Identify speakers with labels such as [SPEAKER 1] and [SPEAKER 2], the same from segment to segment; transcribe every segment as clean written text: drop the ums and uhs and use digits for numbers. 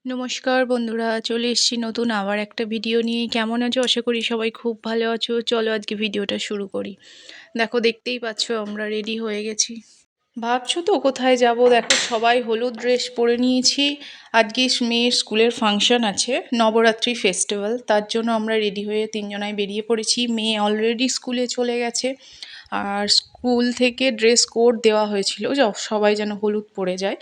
[SPEAKER 1] নমস্কার বন্ধুরা, চলে এসেছি নতুন আবার একটা ভিডিও নিয়ে। কেমন আছো? আশা করি সবাই খুব ভালো আছো। চলো আজকে ভিডিওটা শুরু করি। দেখো, দেখতেই পাচ্ছ আমরা রেডি হয়ে গেছি। ভাবছো তো কোথায় যাব? দেখো, সবাই হলুদ ড্রেস পরে নিয়েছি। আজকে মেয়ের স্কুলের ফাংশন আছে, নবরাত্রি ফেস্টিভ্যাল। তার জন্য আমরা রেডি হয়ে তিনজনায় বেরিয়ে পড়েছি। মেয়ে অলরেডি স্কুলে চলে গেছে। আর স্কুল থেকে ড্রেস কোড দেওয়া হয়েছিল সবাই যেন হলুদ পরে যায়।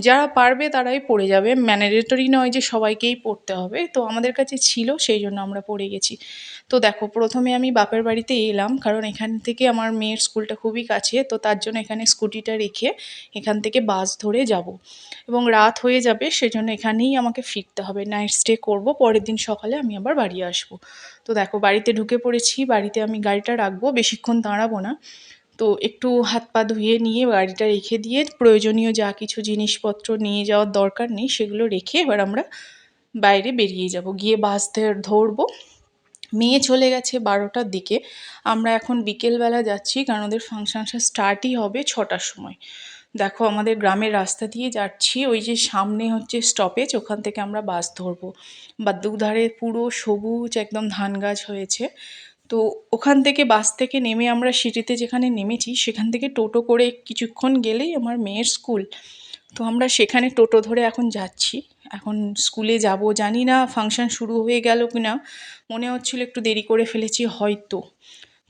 [SPEAKER 1] যারা পারবে তারাই পড়ে যাবে, ম্যান্ডেটরি নয় যে সবাইকেই পড়তে হবে। তো আমাদের কাছে ছিল, সেই জন্য আমরা পড়ে গেছি। তো দেখো, প্রথমে আমি বাপের বাড়িতে এলাম, কারণ এখান থেকে আমার মেয়ের স্কুলটা খুবই কাছে। তো তার জন্য এখানে স্কুটিটা রেখে এখান থেকে বাস ধরে যাব, এবং রাত হয়ে যাবে, সেজন্য এখানেই আমাকে ফিরতে হবে, নাইট স্টে করব। পরের দিন সকালে আমি আবার বাড়ি আসব। তো দেখো, বাড়িতে ঢুকে পড়েছি। বাড়িতে আমি গাড়িটা রাখবো, বেশিক্ষণ দাঁড়াবো না। তো একটু হাত পা ধুয়ে নিয়ে গাড়িটা রেখে দিয়ে প্রয়োজনীয় যা কিছু জিনিসপত্র নিয়ে যাওয়ার দরকার নেই সেগুলো রেখে এবার আমরা বাইরে বেরিয়ে যাব, গিয়ে বাস ধরবো। মেয়ে চলে গেছে 12টার দিকে। আমরা এখন বিকেলবেলা যাচ্ছি, কারণ ওদের ফাংশনটা স্টার্টই হবে 6টার সময়। দেখো, আমাদের গ্রামের রাস্তা দিয়ে যাচ্ছি। ওই যে সামনে হচ্ছে স্টপেজ, ওখান থেকে আমরা বাস ধরবো। বা দুধারে পুরো সবুজ একদম ধান গাছ হয়েছে। তো ওখান থেকে বাস থেকে নেমে আমরা সিটিতে যেখানে নেমেছি সেখান থেকে টোটো করে কিছুক্ষণ গেলেই আমার মেয়ের স্কুল। তো আমরা সেখানে টোটো ধরে এখন যাচ্ছি। এখন স্কুলে যাব, জানি না ফাংশন শুরু হয়ে গেল কি না। মনে হচ্ছিল একটু দেরি করে ফেলেছি হয়তো।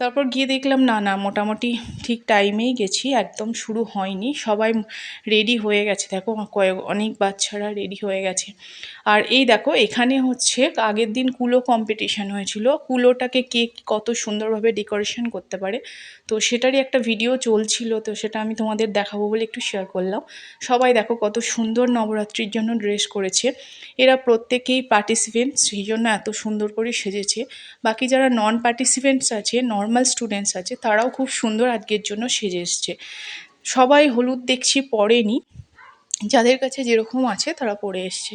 [SPEAKER 1] তারপর গিয়ে দেখলাম না না, মোটামুটি ঠিক টাইমেই গেছি, একদম শুরু হয়নি। সবাই রেডি হয়ে গেছে। দেখো, অনেক বাচ্চারা রেডি হয়ে গেছে। আর এই দেখো, এখানে হচ্ছে আগের দিন কুলো কম্পিটিশান হয়েছিল। কুলোটাকে কে কত সুন্দরভাবে ডেকোরেশন করতে পারে, তো সেটারই একটা ভিডিও চলছিল। তো সেটা আমি তোমাদের দেখাবো বলে একটু শেয়ার করলাম। সবাই দেখো কত সুন্দর নবরাত্রির জন্য ড্রেস করেছে। এরা প্রত্যেকেই পার্টিসিপেন্ট, সেই জন্য এত সুন্দর করে সেজেছে। বাকি যারা নন পার্টিসিপেন্টস আছে, নর্মাল স্টুডেন্টস আছে, তারাও খুব সুন্দর আজকের জন্য সেজে এসছে। সবাই হলুদ দেখছি পরেনি, যাদের কাছে যেরকম আছে তারা পরে এসছে।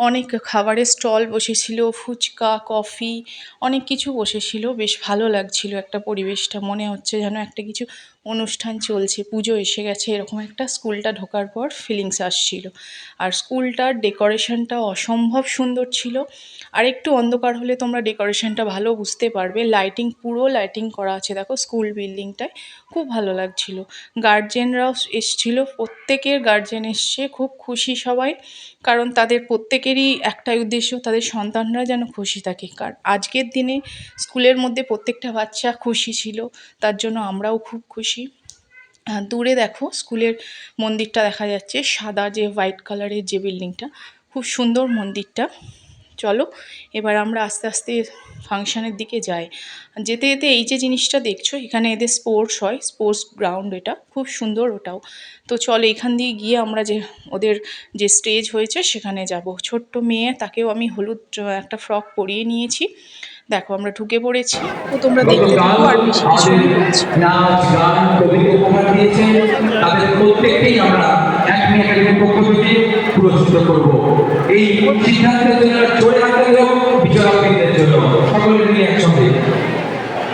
[SPEAKER 1] অনেক খাবারের স্টল বসেছিল, ফুচকা, কফি, অনেক কিছু বসেছিল। বেশ ভালো লাগছিল একটা পরিবেশটা, মনে হচ্ছে যেন একটা কিছু অনুষ্ঠান চলছে, পুজো এসে গেছে, এরকম একটা স্কুলটা ঢোকার পর ফিলিংস আসছিল। আর স্কুলটার ডেকোরেশনটা অসম্ভব সুন্দর ছিল। আর একটু অন্ধকার হলে তোমরা ডেকোরেশনটা ভালো বুঝতে পারবে। লাইটিং, পুরো লাইটিং করা আছে দেখো স্কুল বিল্ডিংটায়, খুব ভালো লাগছিল। গার্জেনরাও এসছিল, প্রত্যেকের গার্জেন এসছে, খুব খুশি সবাই। কারণ তাদের প্রত্যেকেরই একটাই উদ্দেশ্য, তাদের সন্তানরা যেন খুশি থাকে। কারণ আজকের দিনে স্কুলের মধ্যে প্রত্যেকটা বাচ্চা খুশি ছিল, তার জন্য আমরাও খুব খুশি। দূরে দেখো স্কুলের মন্দিরটা দেখা যাচ্ছে, সাদা যে হোয়াইট কালারের যে বিল্ডিংটা, খুব সুন্দর মন্দিরটা। চলো এবার আমরা আস্তে আস্তে ফাংশানের দিকে যাই। যেতে যেতে এই যে জিনিসটা দেখছো, এখানে এদের স্পোর্টস হয়, স্পোর্টস গ্রাউন্ড, এটা খুব সুন্দর ওটাও। তো চলো এখান দিয়ে গিয়ে আমরা যে ওদের যে স্টেজ হয়েছে সেখানে যাব। ছোট্ট মেয়ে, তাকেও আমি হলুদ একটা ফ্রক পরিয়ে নিয়েছি। দেখো আমরা ঢুকে পড়েছি। তো তোমরা দেখতে থাকো, আর বেশি কিছু আমি বলছি না।
[SPEAKER 2] নাচ, গান, কবিতা উপহার দিয়েছেন, তাদের প্রত্যেককেই আমরা অ্যাক্টিং একাডেমির পক্ষ থেকে পুরস্কৃত করব। এই সিদ্ধান্তের জন্য চলে আসতে হোক বিচারকদের জন্য সকলে মিলে একসঙ্গে।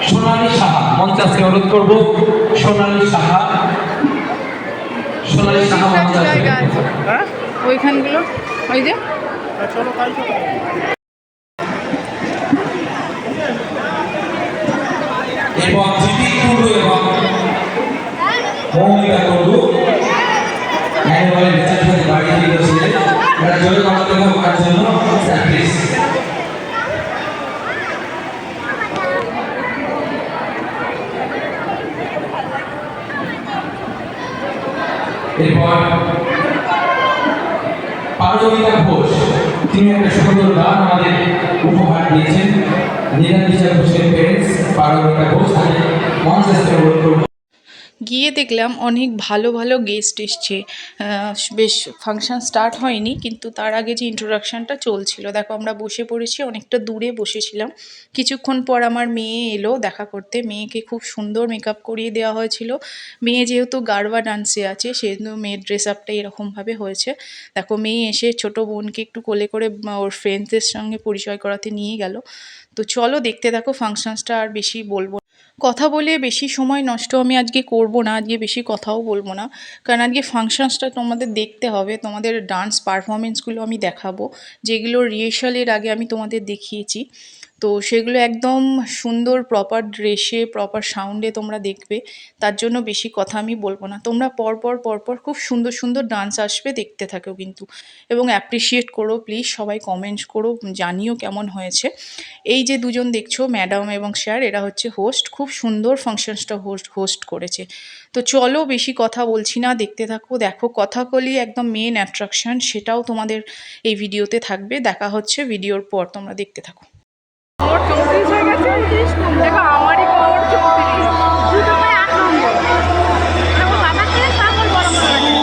[SPEAKER 2] সোনালী সাহা মঞ্চে আসতে অনুরোধ করব। সোনালী সাহা, সোনালী সাহা মঞ্চে আসবে।
[SPEAKER 1] ওইখানগুলো ওই যে
[SPEAKER 2] এবং জিতিন কুন্ডু এবং মৌমিতা কুন্ডু অ্যানুয়াল রেজাল্ট বাড়ি দিয়েছিলেন। এরা জয় করতে হওয়ার জন্য প্র্যাকটিস। এরপর পারমিতা ঘোষ, তিনি একটা সুন্দর গান আমাদের উপহার দিয়েছেন। নীলাঞ্জিতা ঘোষের প্যারেন্টস পারমিতা ঘোষ, তাকে মঞ্চে আসতে অনুরোধ করব।
[SPEAKER 1] গিয়ে দেখলাম অনেক ভালো ভালো গেস্ট এসছে। বেশ ফাংশন স্টার্ট হয়নি, কিন্তু তার আগে যে ইন্ট্রোডাকশানটা চলছিল। দেখো আমরা বসে পড়েছি, অনেকটা দূরে বসেছিলাম। কিছুক্ষণ পর আমার মেয়ে এলো দেখা করতে। মেয়েকে খুব সুন্দর মেকআপ করিয়ে দেওয়া হয়েছিল। মেয়ে যেহেতু গারবা ডান্সে আছে, সেহেতু মেয়ের ড্রেস আপটা এরকমভাবে হয়েছে। দেখো, মেয়ে এসে ছোট বোনকে একটু কোলে করে ওর ফ্রেন্ডসদের সঙ্গে পরিচয় করাতে নিয়ে গেল। তো চলো দেখতে থাকো ফাংশনসটা, আর বেশি বলবো। কথা বলে বেশি সময় নষ্ট আমি আজকে করব না, আজকে বেশি কথাও বলবো না, কারণ আজকে ফাংশনসটা তোমাদের দেখতে হবে, তোমাদের ডান্স পারফরমেন্সগুলো আমি দেখাবো, যেগুলো রিহার্সালের আগে আমি তোমাদের দেখিয়েছি। তো সেগুলো একদম সুন্দর প্রপার ড্রেসে প্রপার সাউন্ডে তোমরা দেখবে, তার জন্য বেশি কথা আমি বলবো না। তোমরা পরপর পরপর খুব সুন্দর সুন্দর ডান্স আসবে, দেখতে থাকো কিন্তু, এবং অ্যাপ্রিসিয়েট করো প্লিজ, সবাই কমেন্টস করো, জানিও কেমন হয়েছে। এই যে দুজন দেখছো ম্যাডাম এবং স্যার, এরা হচ্ছে হোস্ট, খুব সুন্দর ফাংশনসটা হোস্ট করেছে। তো চলো বেশি কথা বলছি না, দেখতে থাকো। দেখো কথাকলি একদম মেন অ্যাট্রাকশন, সেটাও তোমাদের এই ভিডিওতে থাকবে। দেখা হচ্ছে ভিডিওর পর, তোমরা দেখতে থাকো।
[SPEAKER 3] মোট 34 হয়ে গেছে। দেখো আমারই মোট 34, দুটো করে 8 নম্বর। দেখো বাবার থেকে সামল বড় মনে লাগে।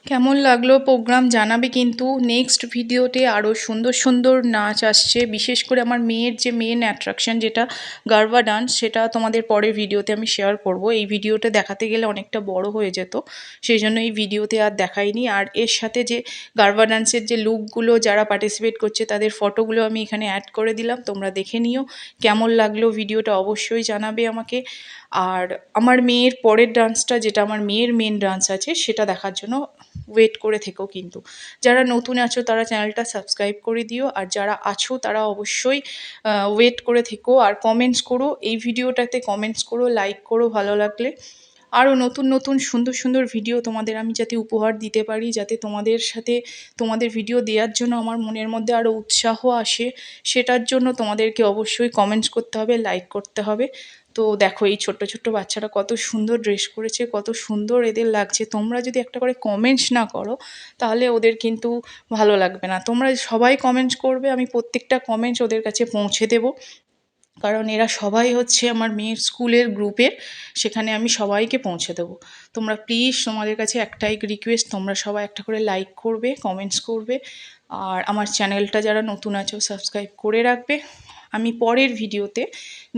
[SPEAKER 1] কেমন লাগলো প্রোগ্রাম জানাবে কিন্তু। নেক্সট ভিডিওতে আরও সুন্দর সুন্দর নাচ আসছে, বিশেষ করে আমার মেয়ের যে মেন অ্যাট্রাকশন যেটা গারবা ডান্স, সেটা তোমাদের পরের ভিডিওতে আমি শেয়ার করব। এই ভিডিওতে দেখাতে গেলে অনেকটা বড় হয়ে যেত, সেই জন্য এই ভিডিওতে আর দেখাইনি। আর এর সাথে যে গারবা ডান্সের যে লুকগুলো যারা পার্টিসিপেট করছে তাদের ফটোগুলো আমি এখানে অ্যাড করে দিলাম, তোমরা দেখে নিও। কেমন লাগলো ভিডিওটা অবশ্যই জানাবে আমাকে। আর আমার মেয়ের পরের ডান্সটা, যেটা আমার মেয়ের মেন ডান্স আছে, সেটা দেখার জন্য ওয়েট করে থেকো কিন্তু। যারা নতুন আছো তারা চ্যানেলটা সাবস্ক্রাইব করে দিও, আর যারা আছো তারা অবশ্যই ওয়েট করে থেকো আর কমেন্টস করো। এই ভিডিওটাতে কমেন্টস করো, লাইক করো ভালো লাগলে। আরও নতুন নতুন সুন্দর সুন্দর ভিডিও তোমাদের আমি যাতে উপহার দিতে পারি, যাতে তোমাদের সাথে তোমাদের ভিডিও দেওয়ার জন্য আমার মনের মধ্যে আরও উৎসাহ আসে, সেটার জন্য তোমাদেরকে অবশ্যই কমেন্টস করতে হবে, লাইক করতে হবে। তো দেখো এই ছোট্ট ছোট্ট বাচ্চারা কত সুন্দর ড্রেস করেছে, কত সুন্দর এদের লাগছে। তোমরা যদি একটা করে কমেন্টস না করো তাহলে ওদের কিন্তু ভালো লাগবে না। তোমরা সবাই কমেন্টস করবে, আমি প্রত্যেকটা কমেন্টস ওদের কাছে পৌঁছে দেবো, কারণ এরা সবাই হচ্ছে আমার মেয়ের স্কুলের গ্রুপের, সেখানে আমি সবাইকে পৌঁছে দেবো। তোমরা প্লিজ, তোমাদের কাছে একটাই রিকোয়েস্ট, তোমরা সবাই একটা করে লাইক করবে, কমেন্টস করবে, আর আমার চ্যানেলটা যারা নতুন আছো সাবস্ক্রাইব করে রাখবে। আমি পরের ভিডিওতে,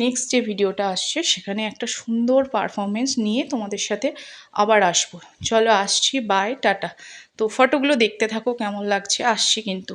[SPEAKER 1] নেক্সট যে ভিডিওটা আসছে সেখানে একটা সুন্দর পারফরমেন্স নিয়ে তোমাদের সাথে আবার আসবো। চলো আসছি, বাই, টাটা। তো ফটোগুলো দেখতে থাকো কেমন লাগছে, আসছি কিন্তু।